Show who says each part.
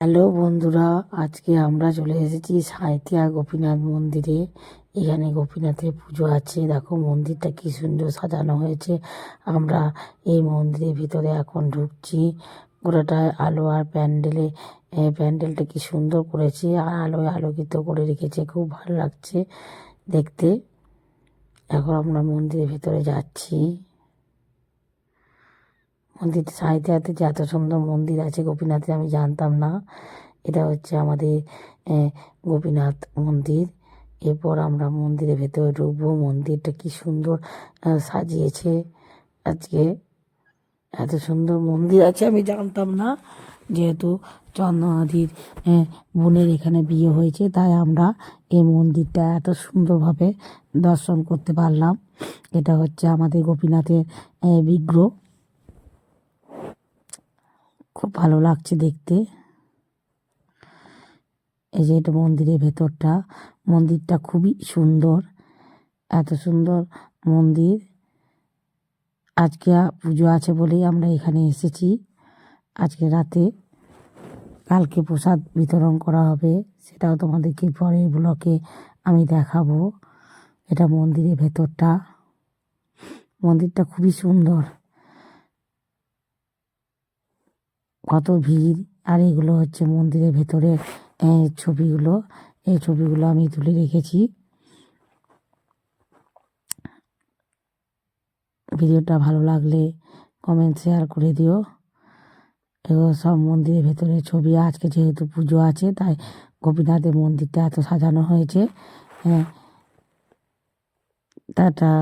Speaker 1: Hello বন্ধুরা, আজকে আমরা চলে এসেছি সাঁইথিয়া গোপীনাথ মন্দিরে। এখানে গোপীনাথের পুজো আছে। দেখো মন্দিরটা কি সুন্দর সাজানো হয়েছে। আমরা এই মন্দিরের ভিতরে এখন ঢুকছি। গোটাটায় আলো আর প্যান্ডেলটা কি সুন্দর করেছে আর আলোয় আলোকিত করে রেখেছে, খুব ভালো লাগছে দেখতে। এখন আমরা মন্দিরের ভিতরে যাচ্ছি। মন্দিরটা সাঁইথিয়াতে যে এত সুন্দর মন্দির আছে গোপীনাথে আমি জানতাম না। এটা হচ্ছে আমাদের গোপীনাথ মন্দির। এরপর আমরা মন্দিরের ভেতরে ঢুকবো। মন্দিরটা কি সুন্দর সাজিয়েছে। আজকে এত সুন্দর মন্দির আছে আমি জানতাম না। যেহেতু চন্দ্রনাথীর বোনের এখানে বিয়ে হয়েছে, তাই আমরা এই মন্দিরটা এত সুন্দরভাবে দর্শন করতে পারলাম। এটা হচ্ছে আমাদের গোপীনাথের বিগ্রহ। খুব ভালো লাগছে দেখতে। এই যে এটা মন্দিরের ভেতরটা। মন্দিরটা খুবই সুন্দর, এত সুন্দর মন্দির। আজকে পুজো আছে বলেই আমরা এখানে এসেছি। আজকে রাতে, কালকে প্রসাদ বিতরণ করা হবে, সেটাও তোমাদেরকে পরের ব্লকে আমি দেখাবো। এটা মন্দিরের ভেতরটা। মন্দিরটা খুবই সুন্দর, কত ভিড়। আর এগুলো হচ্ছে মন্দিরের ভেতরে ছবিগুলো। এই ছবিগুলো আমি তুলে রেখেছি। ভিডিওটা ভালো লাগলে কমেন্ট শেয়ার করে দিও। এগুলো সব মন্দিরের ভেতরে ছবি। আজকে যেহেতু পুজো আছে, তাই গোপীনাথের মন্দিরটা এত সাজানো হয়েছে। টাটা।